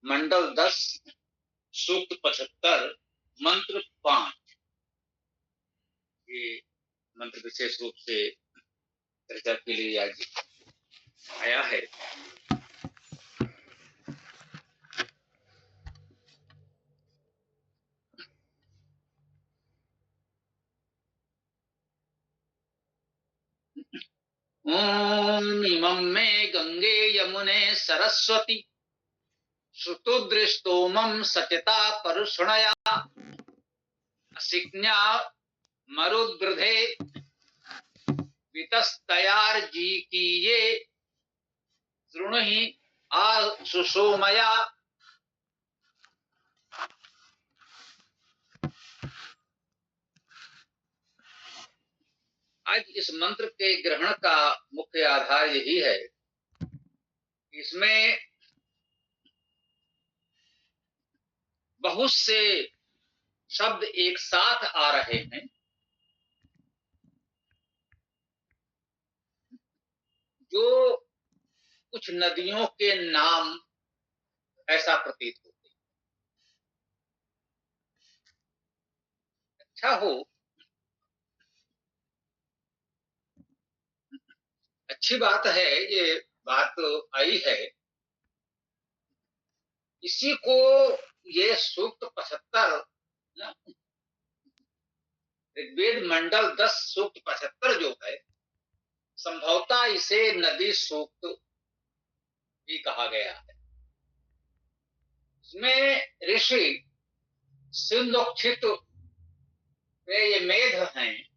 मंडल 10, सूक्त 75, मंत्र 5। ये मंत्र विशेष रूप से चर्चा के लिए आज आया है। ओम इमं मे गंगे यमुने सरस्वती श्रुतोदृष्टोमं सचता परुषणया असिज्ञा मरुद्वृधे वितस्तयार्जीकीये शृणुहि आशुषोमया। आज इस मंत्र के ग्रहण का मुख्य आधार यही है। इसमें बहुत से शब्द एक साथ आ रहे हैं जो कुछ नदियों के नाम ऐसा प्रतीत होते हैं। अच्छा हो, अच्छी बात है, ये बात आई है। इसी को ये सूक्त 75 ना, ऋग्वेद मंडल 10 सूक्त 75 जो है, संभवतः इसे नदी सूक्त भी कहा गया है। इसमें ऋषि सिंधोक्षित ये मेध हैं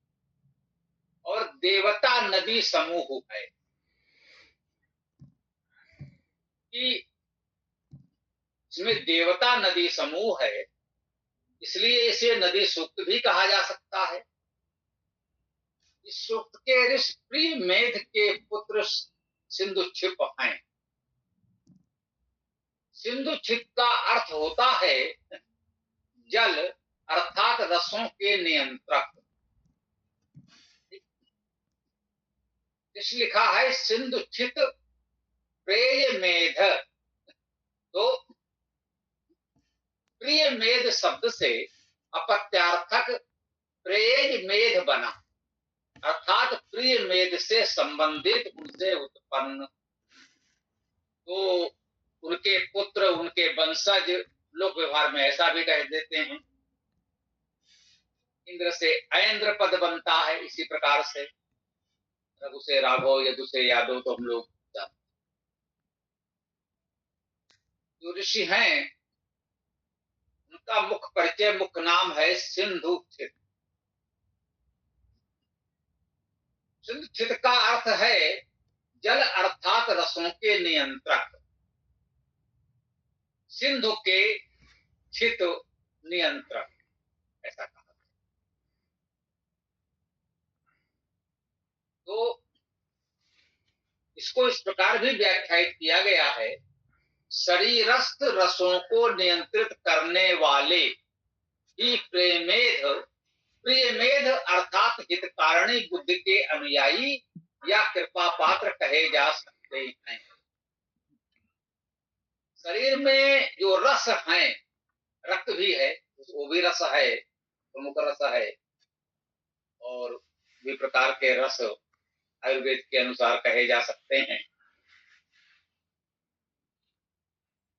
और देवता नदी समूह है कि इसमें देवता नदी समूह है, इसलिए इसे नदी सूक्त भी कहा जा सकता है। इस सूक्त के ऋषि प्रिय मेध के पुत्र सिंधुक्षिप हैं। सिंधुक्षिप का अर्थ होता है जल अर्थात रसों के नियंत्रक। इस लिखा है सिंधुक्षित प्रेय मेध। तो प्रिय मेध शब्द से अपत्यार्थक प्रेय मेध बना, अर्थात प्रिय मेध से संबंधित, उनसे उत्पन्न। तो उनके पुत्र, उनके वंशज, लोक व्यवहार में ऐसा भी कह देते हैं। इंद्र से ऐन्द्र पद बनता है, इसी प्रकार से रघु से राघव, यदु से यादव, तो हम लोग जानते। जो ऋषि हैं उनका मुख्य परिचय, मुख्य नाम है सिंधुक्षित। सिंधुक्षित का अर्थ है जल अर्थात रसों के नियंत्रक। सिंधु के छित नियंत्रक, ऐसा कहा। तो इसको इस प्रकार भी व्याख्यायित किया गया है, शरीरस्थ रसों को नियंत्रित करने वाले ही प्रेमेध, प्रियमेध अर्थात हितकारिणी बुद्धि के अनुयायी या कृपा पात्र कहे जा सकते हैं। शरीर में जो रस हैं, रक्त भी है, वो भी रस है, प्रमुख रस है, और भी प्रकार के रस आयुर्वेद के अनुसार कहे जा सकते हैं।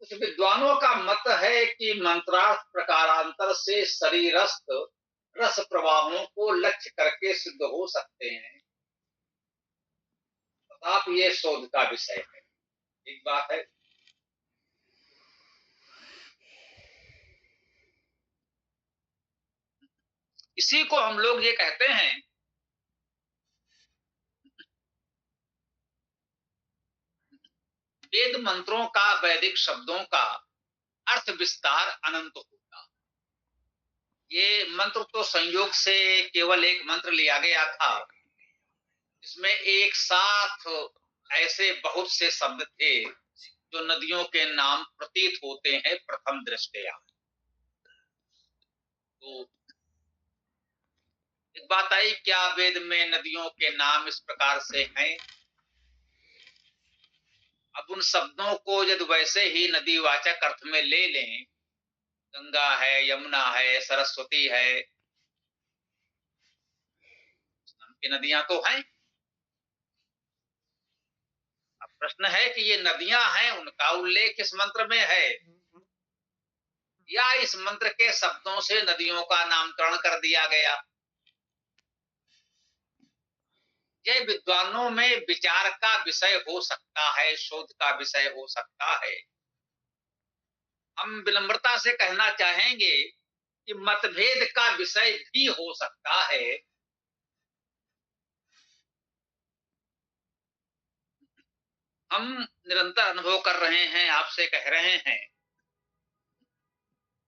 कुछ विद्वानों का मत है कि मंत्रार्थ प्रकारांतर से शरीरस्थ रस प्रवाहों को लक्ष्य करके सिद्ध हो सकते हैं, तथापि ये शोध का विषय है। एक बात है, इसी को हम लोग ये कहते हैं वेद मंत्रों का, वैदिक शब्दों का अर्थ विस्तार अनंत होता। ये मंत्र तो संयोग से केवल एक मंत्र लिया गया था, इसमें एक साथ ऐसे बहुत से शब्द थे जो नदियों के नाम प्रतीत होते हैं प्रथम दृष्टया। तो एक बात आई, क्या वेद में नदियों के नाम इस प्रकार से हैं? अब उन शब्दों को यदि वैसे ही नदीवाचक अर्थ में ले लें, गंगा है, यमुना है, सरस्वती है, ये नदियां तो हैं। अब प्रश्न है कि ये नदियां हैं, उनका उल्लेख इस मंत्र में है या इस मंत्र के शब्दों से नदियों का नामकरण कर दिया गया। यह विद्वानों में विचार का विषय हो सकता है, शोध का विषय हो सकता है। हम विनम्रता से कहना चाहेंगे कि मतभेद का विषय भी हो सकता है। हम निरंतर अनुभव कर रहे हैं, आपसे कह रहे हैं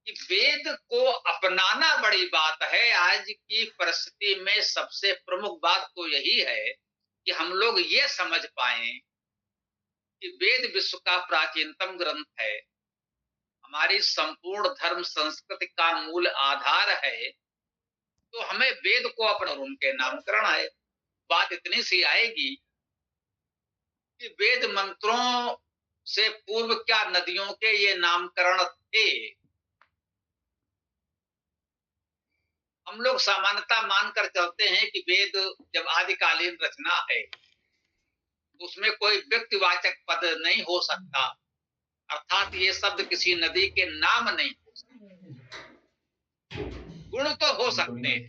कि वेद को अपनाना बड़ी बात है। आज की परिस्थिति में सबसे प्रमुख बात तो यही है कि हम लोग ये समझ पाए कि वेद विश्व का प्राचीनतम ग्रंथ है, हमारी संपूर्ण धर्म संस्कृति का मूल आधार है, तो हमें वेद को अपना, उनके नामकरण है। बात इतनी सी आएगी कि वेद मंत्रों से पूर्व क्या नदियों के ये नामकरण थे। हम लोग सामान्यता मानकर चलते हैं कि वेद जब आदिकालीन रचना है तो उसमें कोई व्यक्तिवाचक पद नहीं हो सकता, अर्थात ये शब्द किसी नदी के नाम नहीं हो सकते। गुण तो हो सकते हैं,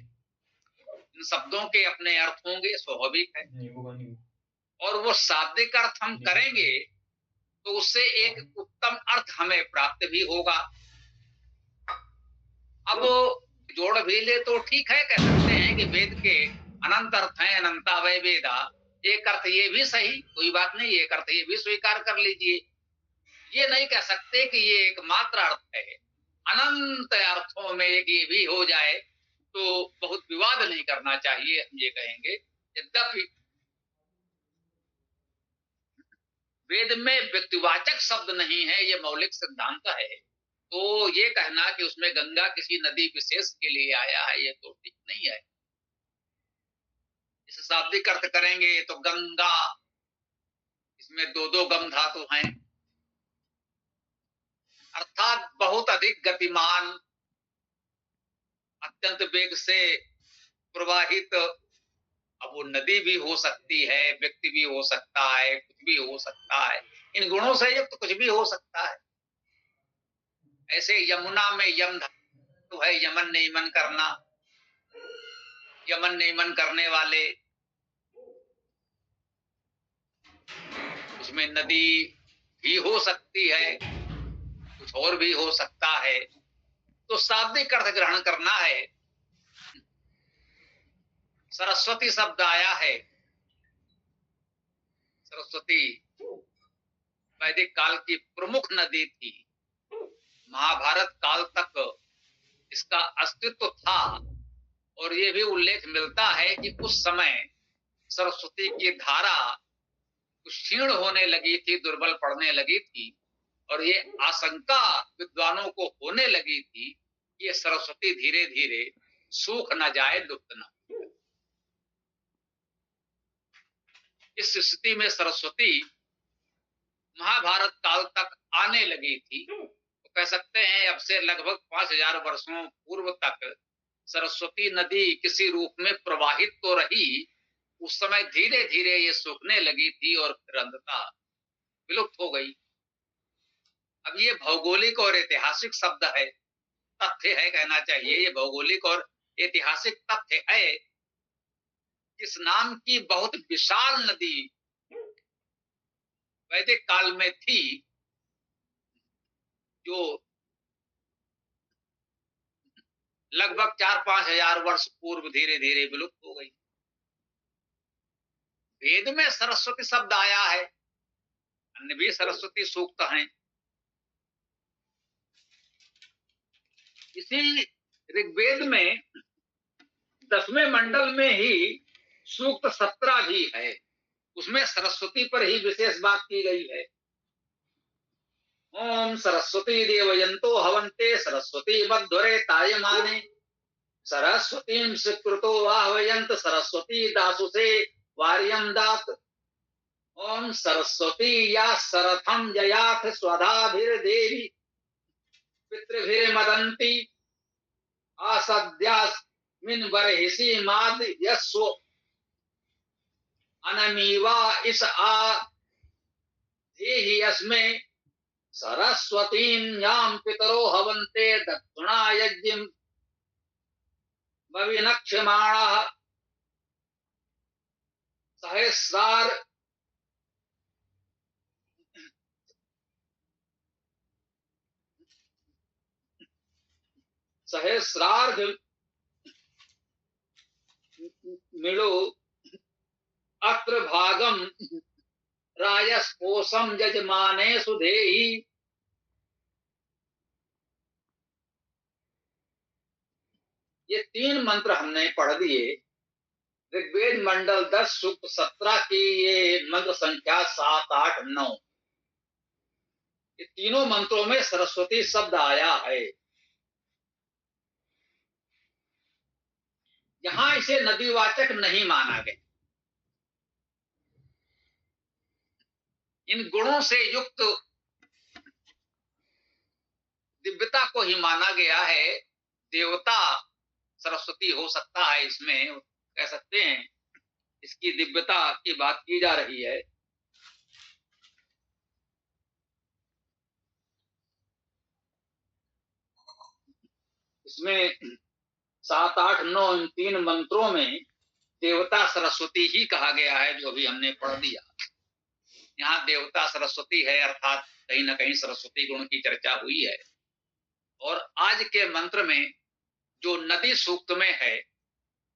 इन शब्दों के अपने अर्थ होंगे, स्वाभाविक है, और वो शाब्दिक अर्थ हम करेंगे तो उससे एक उत्तम अर्थ हमें प्राप्त भी होगा। अब जोड़ भी ले तो ठीक है, कह सकते हैं कि वेद के अनंत अर्थ हैं, अनंता वै वेदा। एक अर्थ ये भी सही, कोई बात नहीं, एक अर्थ ये भी स्वीकार कर लीजिए। ये नहीं कह सकते कि ये एकमात्र अर्थ है। अनंत अर्थों में एक ये भी हो जाए तो बहुत विवाद नहीं करना चाहिए, हम ये कहेंगे। यद्यपि वेद में व्यक्तिवाचक शब्द नहीं है, ये मौलिक सिद्धांत है, तो ये कहना कि उसमें गंगा किसी नदी विशेष के लिए आया है, ये तो ठीक नहीं है। इस शाब्दिक अर्थ करेंगे तो गंगा, इसमें दो दो गम धातु हैं, अर्थात बहुत अधिक गतिमान, अत्यंत वेग से प्रवाहित। अब वो नदी भी हो सकती है, व्यक्ति भी हो सकता है, कुछ भी हो सकता है, इन गुणों से युक्त कुछ भी हो सकता है। ऐसे यमुना में यम धातु है, यमन नियमन करना, यमन नियमन करने वाले, उसमें नदी भी हो सकती है, कुछ और भी हो सकता है, तो शाब्दिक अर्थ ग्रहण करना है। सरस्वती शब्द आया है, सरस्वती वैदिक काल की प्रमुख नदी थी, महाभारत काल तक इसका अस्तित्व था, और ये भी उल्लेख मिलता है कि उस समय सरस्वती की धारा क्षीण होने लगी थी, दुर्बल पड़ने लगी थी, और ये आशंका विद्वानों को होने लगी थी कि ये सरस्वती धीरे धीरे सूख न जाए, लुप्त न। इस स्थिति में सरस्वती महाभारत काल तक आने लगी थी, तो कह सकते हैं अब से लगभग 5000 वर्षों पूर्व तक सरस्वती नदी किसी रूप में प्रवाहित तो रही, उस समय धीरे धीरे ये सूखने लगी थी और फिर अंततः विलुप्त हो गई। अब ये भौगोलिक और ऐतिहासिक शब्द है, तथ्य है कहना चाहिए, ये भौगोलिक और ऐतिहासिक तथ्य है। इस नाम की बहुत विशाल नदी वैदिक काल में थी, जो लगभग 4-5 हजार वर्ष पूर्व धीरे धीरे विलुप्त हो गई। वेद में सरस्वती शब्द आया है, अन्य भी सरस्वती सूक्त हैं। इसी ऋग्वेद में 10वें मंडल में ही सूक्त 17 भी है, उसमें सरस्वती पर ही विशेष बात की गई है। ओम सरस्वती देवयंतो हवन्ते सरस्वती मध्वरे तायमाने सरस्वतीं स्वीकृतो आह्वयन्त सरस्वती दासुषे वार्यं दात। ओम सरस्वती या सरथम जयाथ स्वधाभिर्देवी पितृभिर्मदन्ति आसद्यास्मिन् बर्हिषि माद यस्व अनमीवा इस आ धेहि अस्मे सरस्वतीं यां पितरो हवन्ते दक्षिणा यज्ञं विनक्ष्यमाणाः सहस्रार सहस्रार्ध मिलो अत्र भागम रायस्पोषम यजमाने सुधेहि। ये 3 मंत्र हमने पढ़ दिए। ऋग्वेद मंडल 10 सूक्त 17 की ये मंत्र संख्या 7, 8, 9, ये तीनों मंत्रों में सरस्वती शब्द आया है। यहां इसे नदीवाचक नहीं माना गया। इन गुणों से युक्त दिव्यता को ही माना गया है। देवता सरस्वती हो सकता है, इसमें कह सकते हैं, इसकी दिव्यता की बात की जा रही है। इसमें 7, 8, 9 इन 3 मंत्रों में देवता सरस्वती ही कहा गया है, जो भी हमने पढ़ दिया। यहाँ देवता सरस्वती है, अर्थात कहीं ना कहीं सरस्वती गुण की चर्चा हुई है। और आज के मंत्र में जो नदी सूक्त में है,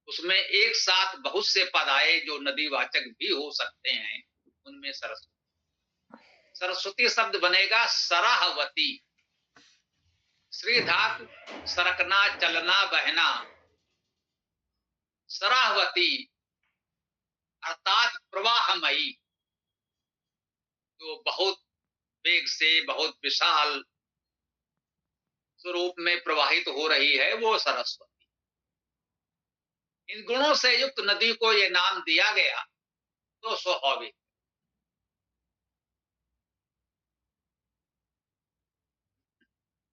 उसमें एक साथ बहुत से पद आए जो नदीवाचक भी हो सकते हैं। उनमें सरस्वती शब्द बनेगा सराहवती। श्री धातु सरकना, चलना, बहना। सराहवती अर्थात प्रवाहमयी, जो बहुत वेग से, बहुत विशाल स्वरूप में प्रवाहित हो रही है, वो सरस्वती। इन गुणों से युक्त नदी को ये नाम दिया गया तो स्वाभाविक।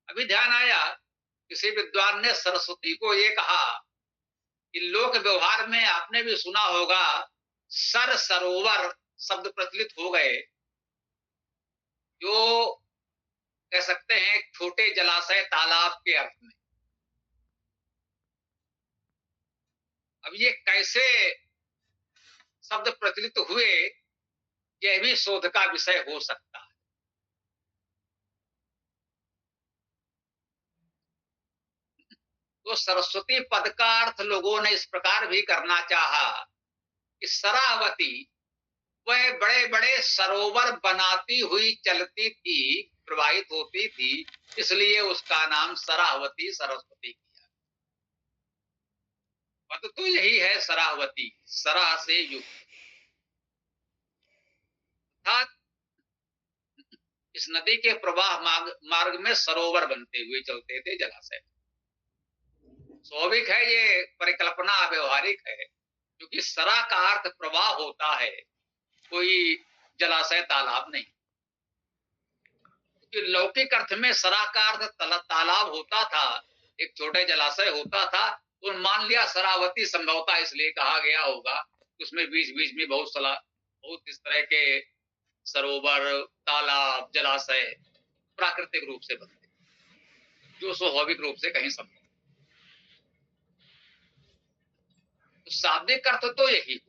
अभी ध्यान आया, किसी विद्वान ने सरस्वती को ये कहा कि लोक व्यवहार में आपने भी सुना होगा, सर सरोवर शब्द प्रचलित हो गए, जो कह सकते हैं छोटे जलाशय, तालाब के अर्थ में। अब ये कैसे शब्द प्रचलित हुए, यह भी शोध का विषय हो सकता है। तो सरस्वती पद का अर्थ लोगों ने इस प्रकार भी करना चाहा कि सरावती वह बड़े बड़े सरोवर बनाती हुई चलती थी, प्रवाहित होती थी, इसलिए उसका नाम सरावती, सरस्वती किया। पद तो यही है, सरावती, सरा से युक्त। अर्थात इस नदी के प्रवाह मार्ग में सरोवर बनते हुए चलते थे, जलाशय। स्वाभाविक है, ये परिकल्पना व्यवहारिक है, क्योंकि सरा का अर्थ प्रवाह होता है, कोई जलाशय, तालाब नहीं। क्योंकि लौकिक अर्थ में सरा का अर्थ तालाब होता था, एक छोटे जलाशय होता था, तो मान लिया सरावती संभवतः इसलिए कहा गया होगा, उसमें बीच बीच में बहुत इस तरह के सरोवर, तालाब, जलाशय प्राकृतिक रूप से बनते, जो स्वाभाविक रूप से कहीं संभव। तो शाब्दिक अर्थ तो यही हुआ।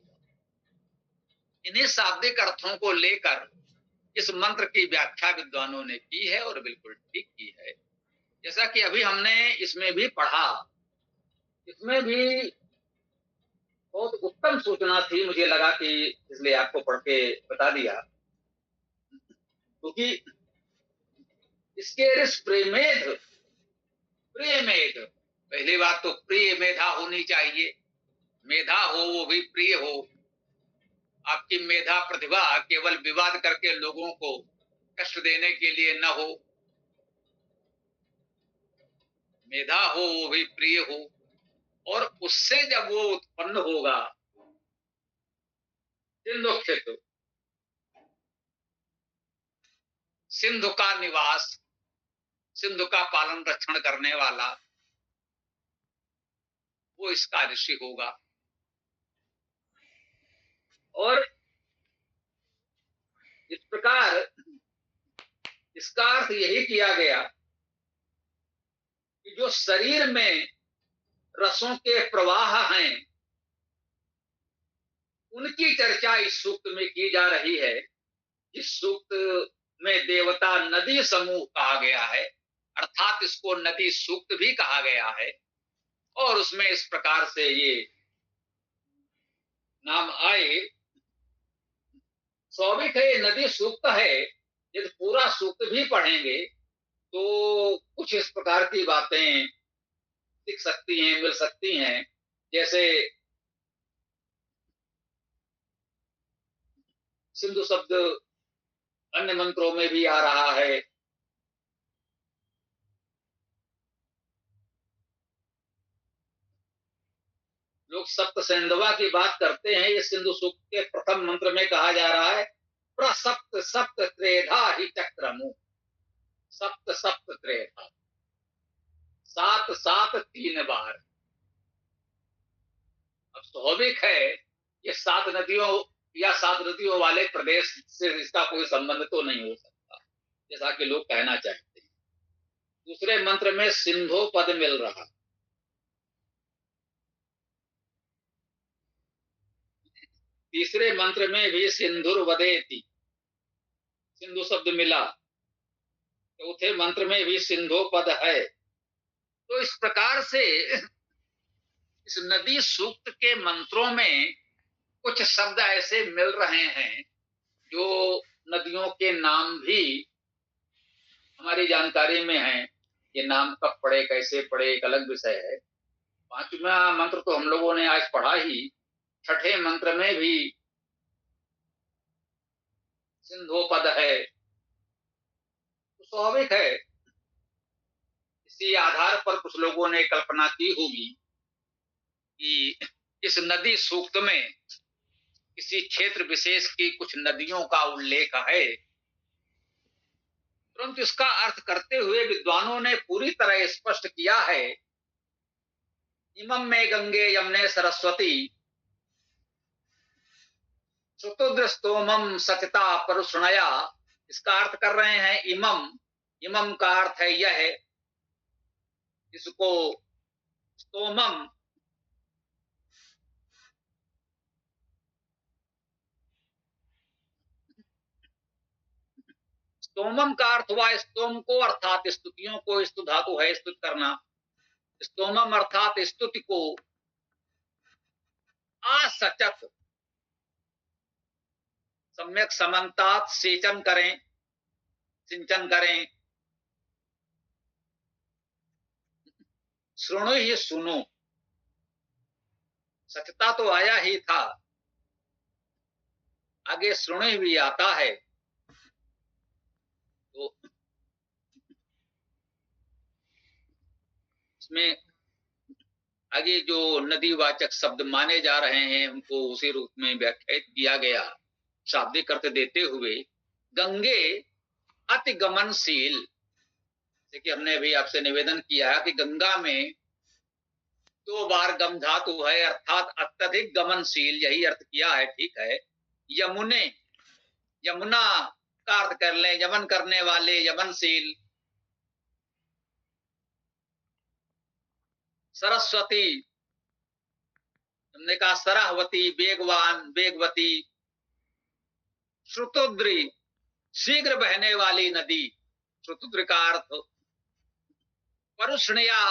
इन्हीं शाब्दिक अर्थों को लेकर इस मंत्र की व्याख्या विद्वानों ने की है, और बिल्कुल ठीक की है। जैसा कि अभी हमने इसमें भी पढ़ा, इसमें भी बहुत उत्तम सूचना थी, मुझे लगा कि इसलिए आपको पढ़ के बता दिया। क्योंकि इसके ऋष प्रेमेध, प्रियमेध, पहली बात तो प्रिय मेधा होनी चाहिए, मेधा हो वो भी प्रिय हो। आपकी मेधा प्रतिभा केवल विवाद करके लोगों को कष्ट देने के लिए न हो, मेधा हो वो भी प्रिय हो, और उससे जब वो उत्पन्न होगा, सिंधुक्षित सिंधु का निवास, सिंधु का पालन रक्षण करने वाला वो इसका ऋषि होगा। और इस प्रकार इसका अर्थ यही किया गया कि जो शरीर में रसों के प्रवाह हैं उनकी चर्चा इस सूक्त में की जा रही है। इस सूक्त में देवता नदी समूह कहा गया है, अर्थात इसको नदी सूक्त भी कहा गया है। और उसमें इस प्रकार से ये नाम आए। स्वाभाविक है, नदी सूक्त है, यदि पूरा सूक्त भी पढ़ेंगे तो कुछ इस प्रकार की बातें दिख सकती हैं, मिल सकती हैं। जैसे सिंधु शब्द अन्य मंत्रों में भी आ रहा है। लोग सप्त सेंधवा की बात करते हैं, ये सिंधु सूक्त के प्रथम मंत्र में कहा जा रहा है, प्रसप्त सप्त त्रेधा ही चक्रमु। सप्त सप्त त्रेधा, सात सात 3 बार। अब स्वाभाविक है ये 7 नदियों या 7 नदियों वाले प्रदेश से इसका कोई संबंध तो नहीं हो सकता, जैसा कि लोग कहना चाहते हैं। दूसरे मंत्र में सिंधु पद मिल रहा, तीसरे मंत्र में भी सिंधुर वदेति सिंधु शब्द मिला, चौथे मंत्र में भी सिंधु पद है। तो इस प्रकार से इस नदी सूक्त के मंत्रों में कुछ शब्द ऐसे मिल रहे हैं जो नदियों के नाम भी हमारी जानकारी में हैं। ये नाम कब पढ़े, कैसे पढ़े, एक अलग विषय है। 5वां मंत्र तो हम लोगों ने आज पढ़ा ही। छठे मंत्र में भी सिंधु पद है। तो स्वाभाविक है, इसी आधार पर कुछ लोगों ने कल्पना की होगी कि इस नदी सूक्त में किसी क्षेत्र विशेष की कुछ नदियों का उल्लेख है। परंतु इसका अर्थ करते हुए विद्वानों ने पूरी तरह स्पष्ट किया है, इमं में गंगे यमुने सरस्वती श्रुतुद्र स्तोमम सचता परुषणया। इसका अर्थ कर रहे हैं इमम। इमम का अर्थ है यह, इसको स्तोमम स्तोमम का अर्थ हुआ स्तोम को, अर्थात स्तुतियों को, स्तु धातु है स्तुत करना। स्तोमम अर्थात स्तुति को असचत सम्यक समन्तात सेचन करें, सिंचन करें। श्रृणु ही सुनो, सचता तो आया ही था, आगे श्रृणु भी आता है। तो इसमें आगे जो नदीवाचक शब्द माने जा रहे हैं उनको उसी रूप में व्याख्यायित किया गया, शाब्दिक अर्थ देते हुए। गंगे अति गमनशील, देखिए हमने भी आपसे निवेदन किया कि गंगा में 2 बार गम धातु है, अर्थात अत्यधिक गमनशील, यही अर्थ किया है, ठीक है। यमुने, यमुना का अर्थ कर लें यमन करने वाले, यमनशील। सरस्वती, हमने कहा सरहवती, वेगवान, वेगवती। श्रुतुद्री, शीघ्र बहने वाली नदी, श्रुतुद्र का अर्थ। परुष्णया,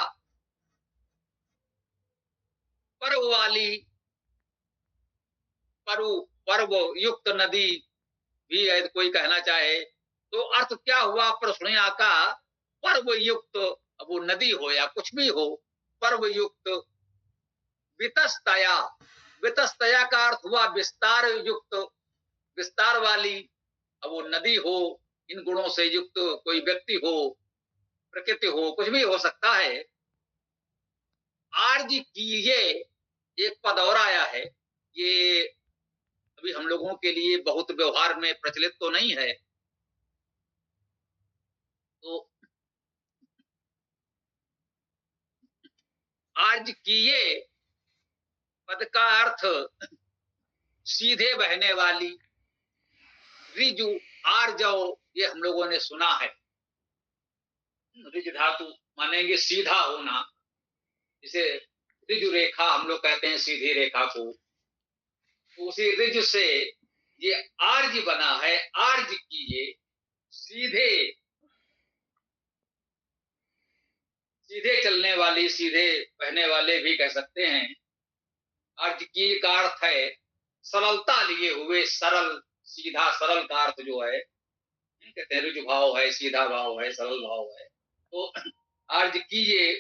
पर्व वाली, पर्व युक्त नदी भी यदि कोई कहना चाहे तो अर्थ क्या हुआ परुष्णया का? पर्व युक्त। अब वो नदी हो या कुछ भी हो, पर्व युक्त। वितस्तया, वितस्तया का अर्थ हुआ विस्तार युक्त, विस्तार वाली। अब वो नदी हो, इन गुणों से युक्त कोई व्यक्ति हो, प्रकृति हो, कुछ भी हो सकता है। आर्य कीये, एक पद और आया है, ये अभी हम लोगों के लिए बहुत व्यवहार में प्रचलित तो नहीं है। तो आर्ज किए पद का अर्थ सीधे बहने वाली, रिजु, आर्जव, ये हम लोगों ने सुना है। रिज धातु मानेंगे सीधा होना, जिसे रिजु रेखा हम लोग कहते हैं, सीधी रेखा को। तो उसी रिज से ये आर्ज बना है। आर्ज किए सीधे, सीधे चलने वाली, सीधे बहने वाले भी कह सकते हैं। अर्ज की का अर्थ है सरलता लिए हुए, सरल, सीधा, सरल का अर्थ जो है कहते हैं ऋजु भाव है, सीधा भाव है, सरल भाव है। तो अर्ज कीजिए,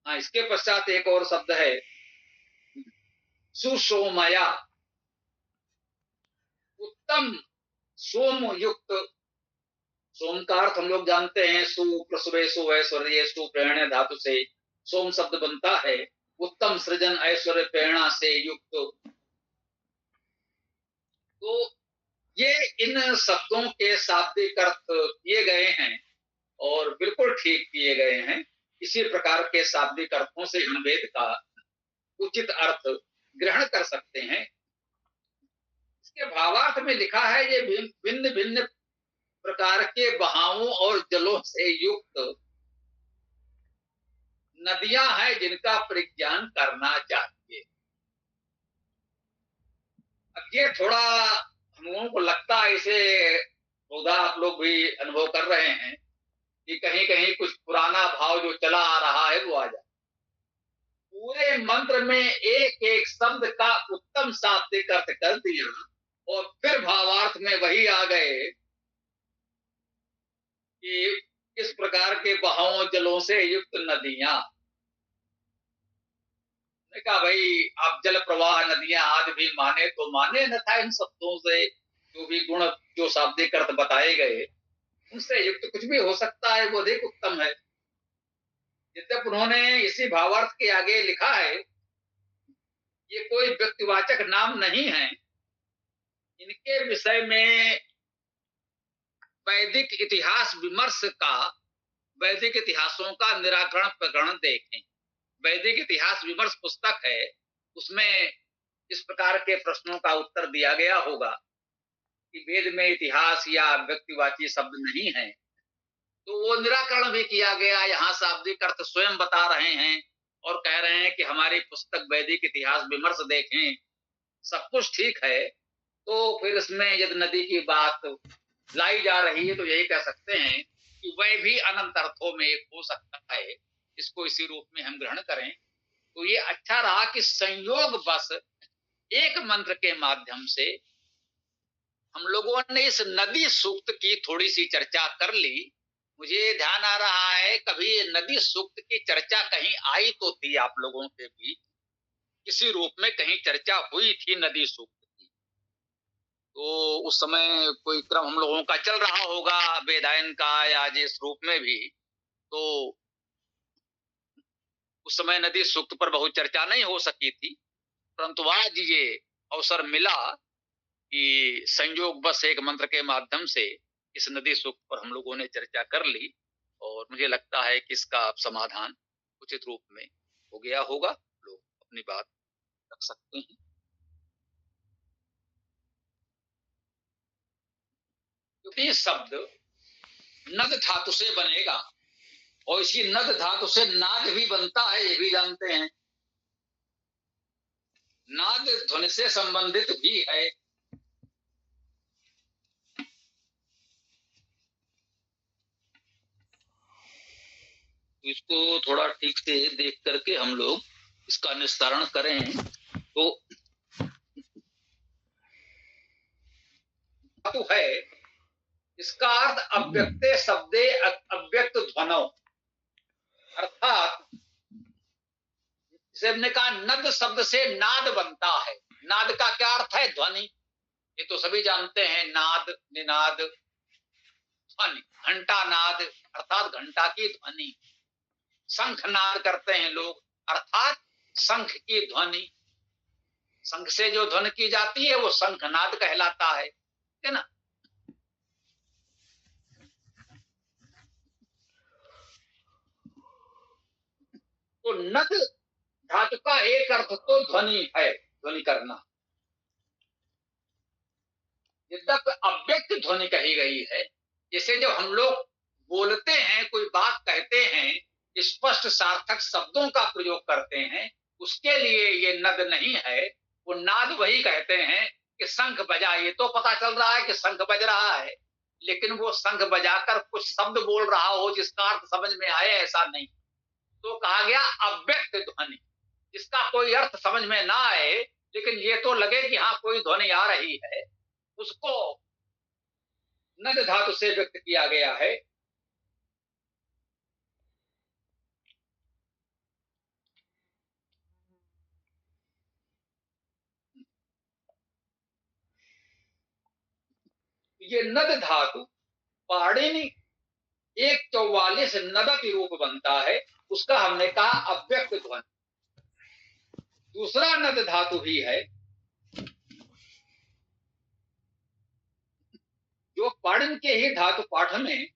हाँ, इसके पश्चात एक और शब्द है सुसोमया, उत्तम सोम युक्त। सोम का अर्थ हम लोग जानते हैं सु प्रसवे सु ऐश्वर्य, सु प्रेरणा धातु से सोम शब्द बनता है। उत्तम सृजन, ऐश्वर्य, प्रेरणा से युक्त। तो ये इन शब्दों के शाब्दिक अर्थ किए गए हैं और बिल्कुल ठीक किए गए हैं। इसी प्रकार के शाब्दिक अर्थों से हम वेद का उचित अर्थ ग्रहण कर सकते हैं। इसके भावार्थ में लिखा है ये भिन्न भिन्न प्रकार के बहावों और जलों से युक्त नदियां हैं जिनका परिज्ञान करना चाहिए। अब ये थोड़ा हम लोगों को लगता है, इसे बहुधा आप लोग भी अनुभव कर रहे हैं कि कहीं कहीं कुछ पुराना भाव जो चला आ रहा है वो आ जाए। पूरे मंत्र में एक एक शब्द का उत्तम शाब्दिक अर्थ कर दिया और फिर भावार्थ में वही आ गए कि इस प्रकार के बहावों जलों से युक्त नदियां। ने कहा भाई आप जल प्रवाह नदियां आज भी माने तो माने, न था इन शब्दों से जो भी गुण, जो शाब्दिक अर्थ बताए गए, उनसे युक्त कुछ भी हो सकता है, वो अधिक उत्तम है। यद्यप उन्होंने इसी भावार्थ के आगे लिखा है ये कोई व्यक्तिवाचक नाम नहीं है, इनके विषय में वैदिक इतिहास विमर्श का, वैदिक इतिहासों का निराकरण प्रकरण देखें। वैदिक इतिहास विमर्श पुस्तक है, उसमें इस प्रकार के प्रश्नों का उत्तर दिया गया होगा कि वेद में इतिहास या व्यक्तिवाची शब्द नहीं है। तो वो निराकरण भी किया गया। यहाँ शाब्दिक अर्थ स्वयं बता रहे हैं और कह रहे हैं कि हमारी पुस्तक वैदिक इतिहास विमर्श देखें, सब कुछ ठीक है। तो फिर इसमें यदि नदी की बात लाई जा रही है तो यही कह सकते हैं कि वह भी अनंत अर्थों में एक हो सकता है, इसको इसी रूप में हम ग्रहण करें। तो ये अच्छा रहा कि संयोग बस एक मंत्र के माध्यम से हम लोगों ने इस नदी सूक्त की थोड़ी सी चर्चा कर ली। मुझे ध्यान आ रहा है कभी नदी सूक्त की चर्चा कहीं आई तो थी, आप लोगों के भी किसी रूप में कहीं चर्चा हुई थी नदी सूक्त की। तो उस समय कोई क्रम हम लोगों का चल रहा होगा वेदायन का या जिस रूप में भी। तो उस समय नदी सूक्त पर बहुत चर्चा नहीं हो सकी थी, परंतु आज ये अवसर मिला कि संयोग बस एक मंत्र के माध्यम से इस नदी सूक्त पर हम लोगों ने चर्चा कर ली और मुझे लगता है कि इसका समाधान उचित रूप में हो गया होगा। लोग अपनी बात रख सकते हैं। क्योंकि शब्द नद धातु से बनेगा और इसी नद धातु से नाद भी बनता है, ये भी जानते हैं। नाद ध्वनि से संबंधित भी है। इसको थोड़ा ठीक से देख करके हम लोग इसका निस्तारण करें। तो धातु है, इसका अर्थ अव्यक्ते शब्दे अव्यक्त ध्वनो, अर्थात जैसे हमने कहा नद शब्द से नाद बनता है। नाद का क्या अर्थ है? ध्वनि। ये तो सभी जानते हैं, नाद, निनाद, ध्वनि। घंटा नाद अर्थात घंटा की ध्वनि। शंख नाद करते हैं लोग, अर्थात शंख की ध्वनि। शंख से जो ध्वनि की जाती है वो शंखनाद कहलाता है ना। तो नद धातु का एक अर्थ तो ध्वनि है, ध्वनि करना। यद्यपि अव्यक्त ध्वनि कही गई है, जैसे जब हम लोग बोलते हैं, कोई बात कहते हैं, स्पष्ट सार्थक शब्दों का प्रयोग करते हैं, उसके लिए ये नद नहीं है। वो नाद वही कहते हैं कि शंख बजा, ये तो पता चल रहा है कि शंख बज रहा है, लेकिन वो शंख बजाकर कुछ शब्द बोल रहा हो जिसका अर्थ समझ में आए, ऐसा नहीं। तो कहा गया अव्यक्त ध्वनि, जिसका कोई अर्थ समझ में ना आए, लेकिन ये तो लगे कि हाँ कोई ध्वनि आ रही है, उसको नद धातु से व्यक्त किया गया है। ये नद धातु पाणिनि 144 नदति रूप बनता है, उसका हमने कहा अव्यक्त ध्वनि। दूसरा नद धातु भी है जो पाणिनि के ही धातु पाठ में